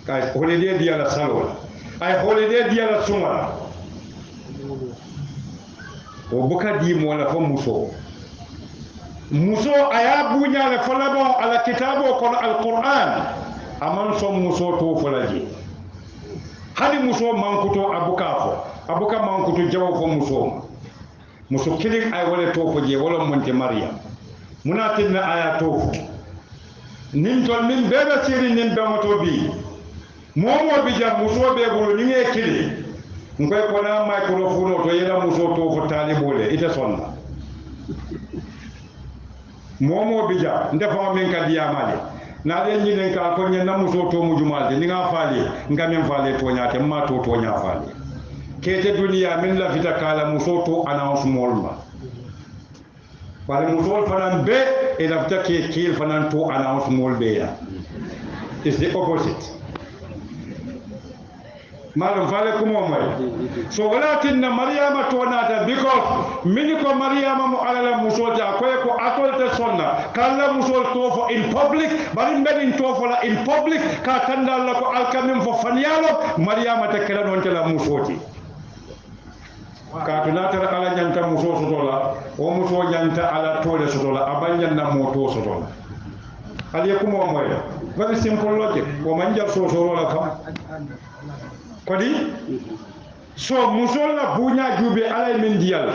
kay holide dial salo ay holide dial sumala o buka di mola fo muso aya bunya le falabo ala kitabo kono alquran aman som muso to folaji hali muso mankuto abuka mankuto jawo fo muso kilin ay wala to fo je wala monte maryam munatinna aya to nin tol min bebe siri nin be moto bi momo bi jam muso be bulu ni nge kili ngoy ko na microphone to yela muso to fo talibole ite sonna momo bi jam ndefa min ka diyamale na den ñinen ka ko ñen muso to mu jumalde ni nga faali ngamen faale to ñaate ma to nya faale kete duniya min la fita kala muso to announce molma wala muso fanan be e la fita ke kil fanan to announce molbe ya is the opposite malum faale ko mo moy so walakin maryama to nata because min ko maryama mo alala muso ta ko atolta sonna kala muso to fo in public bari mbedin to fo la in public ka tandal la ko alkamim fo fanyalo maryama ta kala non tela musoti ka to nata ala nyanta muso sotola o muso nyanta ala tole sotola abanyan na moto sotola ali ko mo moy very simple logic ko manja so la kam kodi so muso la bunya jube ala min diyal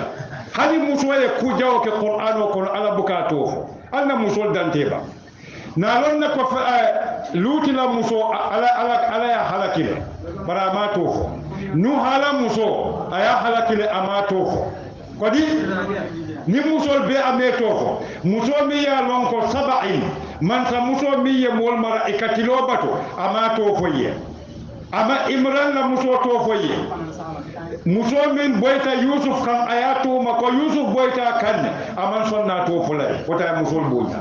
hali muso ye ku jawo ke qur'ano ko ala bukato anna muso danteba na lon na ko luti la muso ala ya halakile bara ma to nu hala muso aya halakile amato kodi ni muso be ameto muso mi ya lon ko sab'in man sa muso mi ye mol mara ikatilo bato amato foye ama imran la muso to foye muso min boyta yusuf kan ayatu mako yusuf boyta kan aman sonna to fulay wota muso boya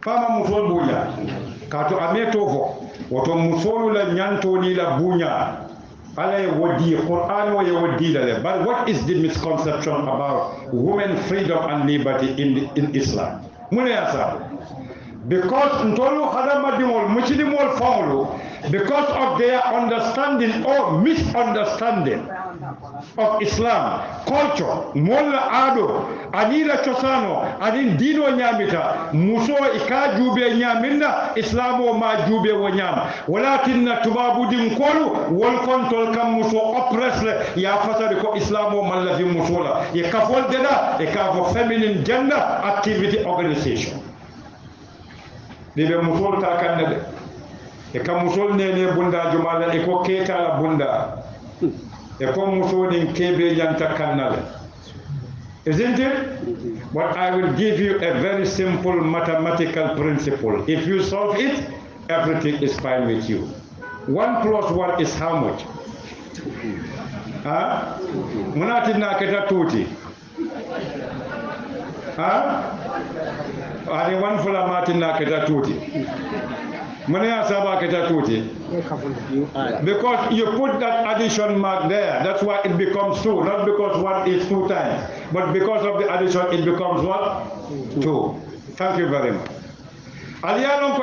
fama muso boya kato ame to fo woto muso la nyanto ni la bunya ala wodi qur'an wa wodi la but what is the misconception about women freedom and liberty in islam mune asa because ntolu hadama dimol muchidimol fawlo because of their understanding or misunderstanding of Islam, culture, molla ado, anila chosano, adin dino nyamita, muso ika jube nyaminna, islamo ma jube wo nyama. Walakinna tubabu din kolu, wal kontol kam muso oppressle, ya fasari ko islamo mallafi musola. Ye kafol deda, e kafo feminine gender activity organization. Dibe musol ta kannade. E kam musol nene bunda jumala e ko keta la bunda. E ko musol din kebe janta kannale. Isn't it? But I will give you a very simple mathematical principle. If you solve it, everything is fine with you. 1 plus 1 is how much? Huh? Munati na keta tuti. Huh? Ani 1 fula mati na keta tuti. Mune saba keta tuti. Because you put that addition mark there, that's why it becomes 2, not because 1 is 2 times, but because of the addition it becomes what? 2. Thank you very much.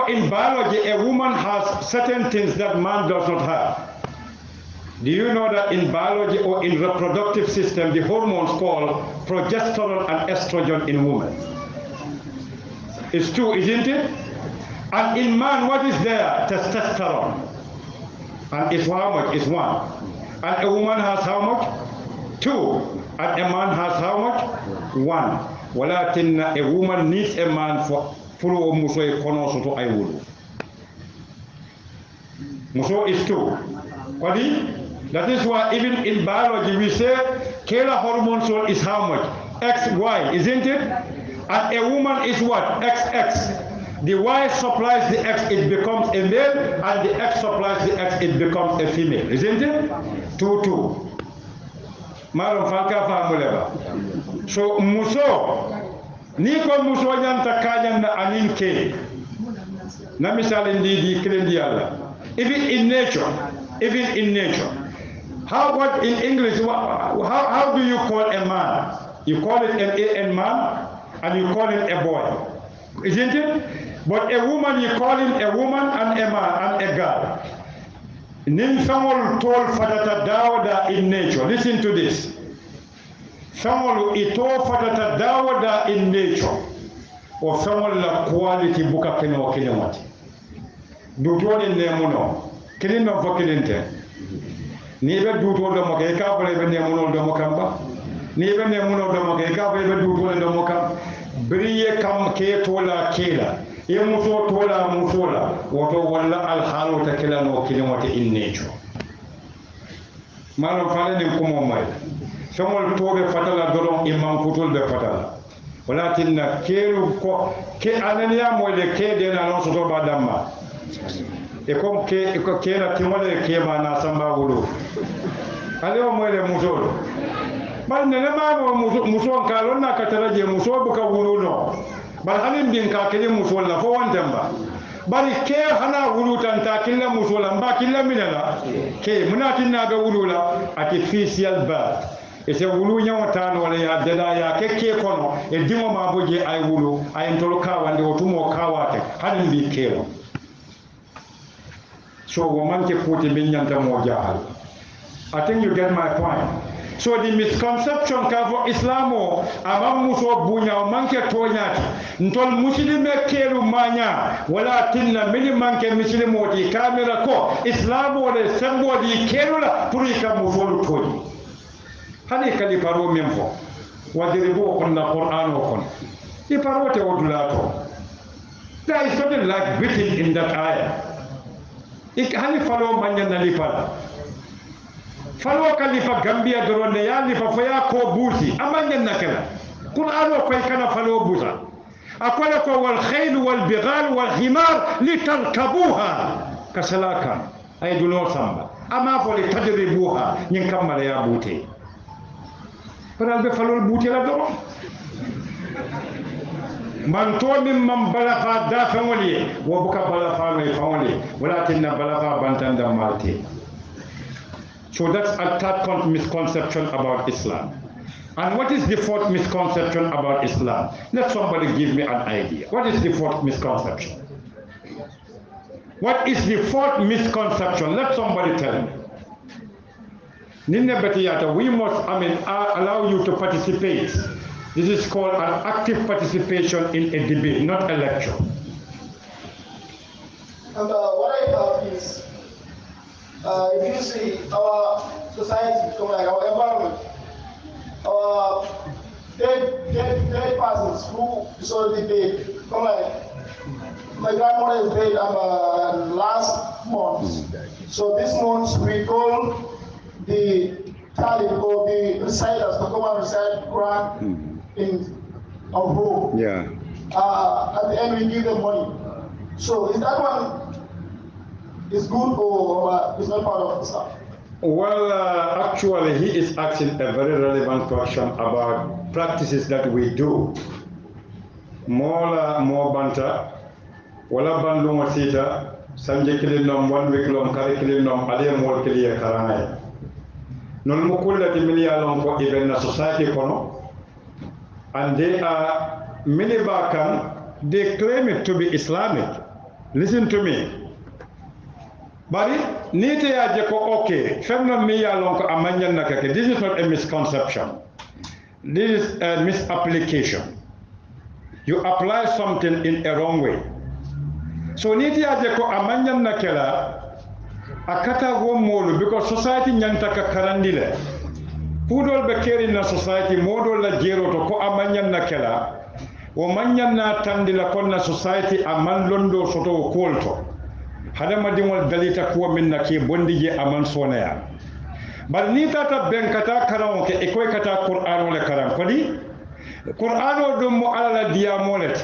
In biology, a woman has certain things that man does not have. Do you know that in biology or in reproductive system, the hormones called progesterone and estrogen in women? It's 2, isn't it? And in man, what is there? Testosterone. And it's how much? It's 1. And a woman has how much? 2. And a man has how much? 1. Walakin a woman needs a man for full muso kono to I will. Muso is 2. That is why even in biology we say Kela hormone soul is how much? XY, isn't it? And a woman is what? XX. The Y supplies the X, it becomes a male, and the X supplies the X, it becomes a female, isn't it? 2-2. Madam Falka Famuleva. So Muso, Niko Muso Yanta Kayan na Anin K. Na misal di Krendiala. Even in nature. What in English, how do you call a man? You call it a man, and you call it a boy. Isn't it? But a woman, you call him a woman and a man and a girl. Nin samol tol fatata dawada in nature. Listen to this. Samol ito fatata dawada in nature. Or samol la quality buka keno kinewati. Dutoni nemuno. Kinin no fakilinte. Nibe duto do moke ka bole be nemuno do mokamba. Nibe nemuno do moke ka bole be duto do mokam. Briye kam ke tola kela. Yemuso tola musola woto walla al halu ta kila no kilimati in nature. Malam fale ni kumo mai. Somol tobe fatala doron imam kutul be fatala. Walakin na kelu ko ke anania mo le ke de na no so ba damma. E kom ke ko ke na timole ke ma na samba wulu. Ale mo le musolo. Bal ne ma mo muso kalon na kataraje muso buka wulu no. Bal hanin bin ka kele musola fo wandamba bari ke hana wulutan ta killa musola mba killa minala ke munatin na ga wulula artificial birth e se wulu nyawata no wala ya dada ya ke kono e dimo ma boje ay wulu ay ntolo ka wande otumo kawate hanin bi kelo so woman ke puti bin nyanta mo jahal. I think you get my point. So the misconception for Islamo among muso bunya manke tonyati ntol muslime kelu manya wala tinna mini manke muslimo di kamera ko Islamo de sembo di kelu la purika muso toni hani kali paro memfo wadiribo kon na Qur'an kon di paro te odulato. There is something like written in that ayah. Ik hani falo manya na lipala falo kalifa Gambia doronde ya lifa faya ko busi amanya nakala Qur'ano ko kana falo busa akola ko wal khayl wal bighal wal himar litarkabuha kasalaka ay duno samba ama fo li tadribuha nyin kamala ya bute faral be falo bute la do man to min man balafa da famoli wo buka balafa mai famoli walakin na balafa bantanda malte. So that's a third misconception about Islam. And what is the fourth misconception about Islam? Let somebody give me an idea. What is the fourth misconception? What is the fourth misconception? Let somebody tell me. We must, allow you to participate. This is called an active participation in a debate, not a lecture. And what I have is, if you see our society, like our environment, our dead persons who saw the debate, like my grandmother is dead last month. So this month we call the Talib or the reciters to come and recite Quran in our home. Yeah. At the end we give them money. So is that one is good or is not part of Islam? Well, actually, he is asking a very relevant question about practices that we do. More banta, wala bandu masita, sanje kilinom, 1 week long, kari kilinom, ale more kiliya karanay. Non mukulla timili along ko even na society kono, and they are many bakan, they claim it to be Islamic. Listen to me. Bari nite ya je ko okay, femna mi ya lon ko amanyan nakake. This is not a misconception. This is a misapplication. You apply something in a wrong way. So nite ya je ko amanyan nakela akata wo molu because society nyanta ka karandile. Pudol be keri na society modol la jero to ko amanyan nakela. O manyan na tandila konna society aman londo soto kolto. Hadama dimol dalita kuwa minna ke bondi je aman sonaya. Bar ni tata benkata karam ke ekoy kata Qur'an wala karam kodi Qur'an dum mo ala diya molet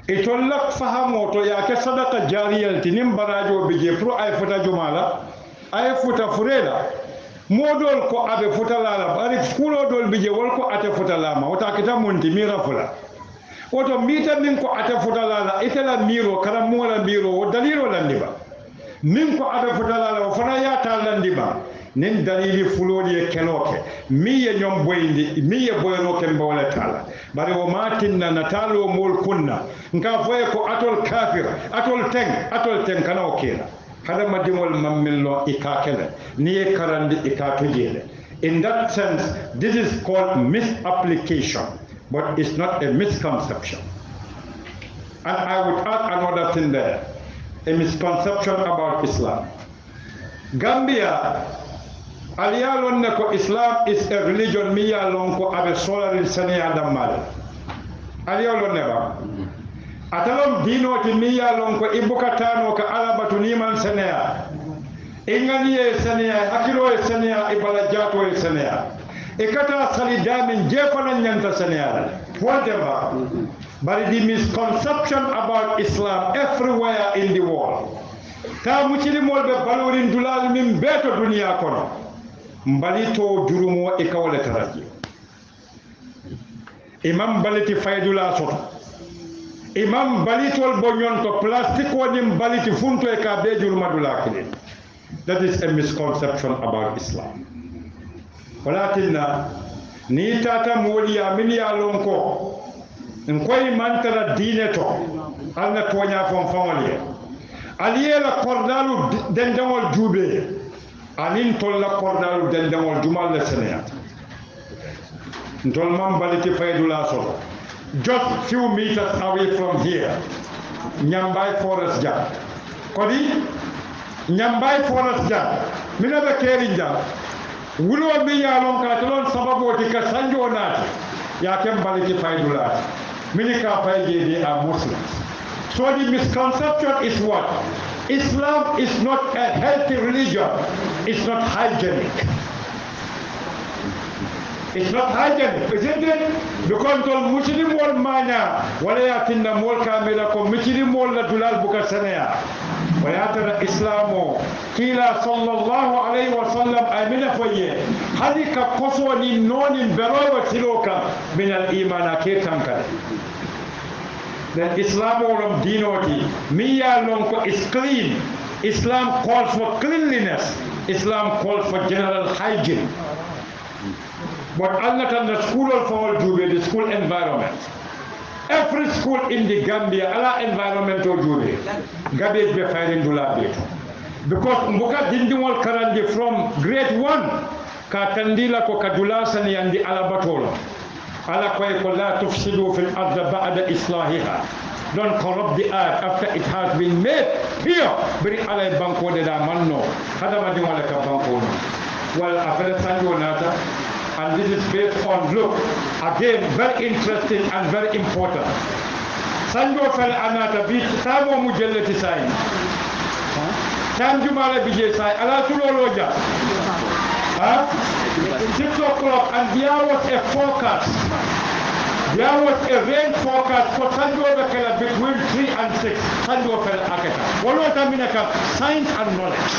e tollak fahamo to ya ke sadaqa jariyal tinim barajo bije pro ay futa jumala ay futa furela modol ko abe futa lala bari kulo dol bije wol ko ate futa lama wata kita munti mira fula oto mita min ko ate futalala itala miro kala mola miro o dalilo landiba min ko ate futalala o fana yata landiba nin dalili fulodi e keloke mi ye nyom boyndi mi ye boyno ken bawla tala bare o matinna natalo mol kunna nka foye ko atol kafir atol ten kana o kila hada madimol mammillo ikakele ni e karandi ikatujele. In that sense, this is called misapplication. But it's not a misconception. And I would add another thing there, a misconception about Islam. Gambia, aliyalon ne ko Islam is a religion miya lon ko abe solari saniya damal. Aliyalon ne ba. Atalom dino ti miya lon ko ibukatano ka alabatu niman saniya. Ingani e saniya, hakilo e saniya, ibala jato e saniya. Ekata salidamin jefana nyanta saniyara. Whatever. But the misconception about Islam everywhere in the world. Ta muchili molbe balorin dulal min beto dunia kono. Mbalito jurumo ikawale taraji. Imam baliti faydula soto. Imam balitol bonyonto plastic woni baliti funto e ka be juruma dulakile. That is a misconception about Islam. Walakinna ni tata moli ya mini ya lonko nkoy mantara dine to alna tonya fon famole aliye la kordalu dendamol jube anin tol la kordalu dendamol jumal la senea ntol mam baliti faydula so just few meters away from here Nyambai Forest Jam kodi Nyambai Forest Jam mina be kerinja wulo mi ya lon ka telon sababu ka sanjo nati ya kem baliki faydula mini ka fayje they are Muslims. So the misconception is what? Islam is not a healthy religion. It's not hygienic. It's not hygienic, isn't it? Because the Muslim wal mana wala yatinna mol kamila ko Muslim wal la dulal buka sanaya. وياتنا إسلامه كلا صلى الله عليه وسلم أمين فيه هذه كقصوى نون بروي وسلوكا من الإيمان كيتان كده. Then Islam or dinoti miya lonko is clean. Islam calls for cleanliness. Islam calls for general hygiene. But Allah can the school for the school environment. Every school in the Gambia, ala environmental jure, garbage be firing dula beto. Because mbuka dindingol karanje from grade 1 ka tandila ko kadulasan yandi ala batola ala koy ko la tufsidu fil ard ba'da islahiha. Don't corrupt the earth after it has been made here. Bring ala banko de da manno hada madi wala ka banko no. Well, after sanjo nata, and this is based on, look, again, very interesting and very important. Sanjo fel anata bi tamo mujallati sai. Tam jumala bije sai ala tuloloja. 6 o'clock, and there was a forecast. There was a rain forecast for Sanjo Bekela between 3 and 6. Sanjo fel aketa. Walo taminaka science and knowledge.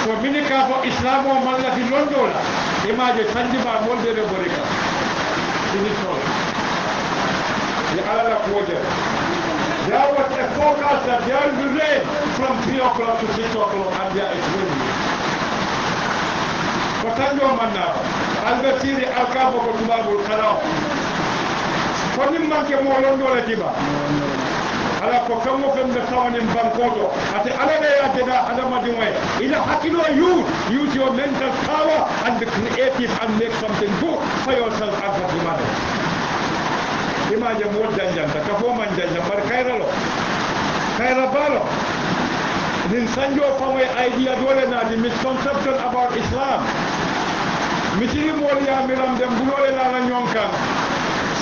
So minika for Islam or Malafi Londola. Imagine Sanjiba Molde de Borika. This is all. The Alala quoted. There was a forecast that there will be rain from 3 o'clock to 6 o'clock, and there is wind. But Sanjo Manna, Albasiri Alcabo Kutubabu Kanao. For him, Manke Molondo Tiba. Ala ko kamo fem de tawanim bankoto ate ala de adeda adama diwe ila hakilo use your mental power and be creative and make something good for yourself and for the mother. Imagine mo janjanta ka fo man janja bar kaira balo din sanjo famwe idea dole na the misconception about Islam misiri mo ya miram dem bulole la nyonkan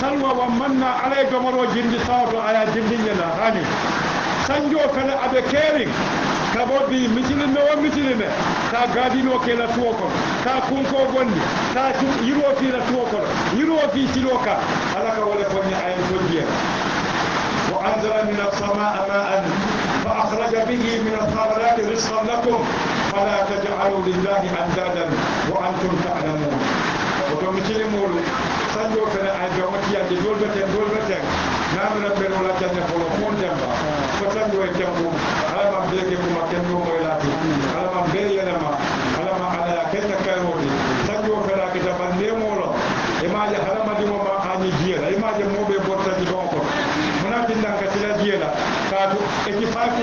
salwa wa manna alay gamaro jindi sawto aya jindi nyana hani sanjo kala abe caring kabo bi misilime o misilime ka gadino kela tuoko ka kunko gondi ka yiro fi la tuoko yiro fi siloka alaka wala konni ay fodiya wa anzala min as-samaa'i ma'an fa akhraja bihi min ath-thamarati rizqan lakum fala taj'alu lillahi andadan wa antum ta'lamun ko misilimo sanjo fene ay jomati yande dolbeten namna ben wala tan ko fon demba ko sanjo e tembo ala ma bege ko makendo mo lati ala ma bege yana ma ala ma ala ketta kayodi sanjo fela ke tabande mo lo e ma ja ala ma dimo ma ani jiela e ma ja mo be borta di don ko munati ndanka tila jiela ka do 75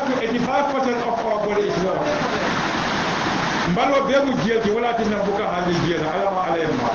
to 85% of our body is water. Mbalo begu jiel ki wala tinna buka hali jiel ala ma ala ma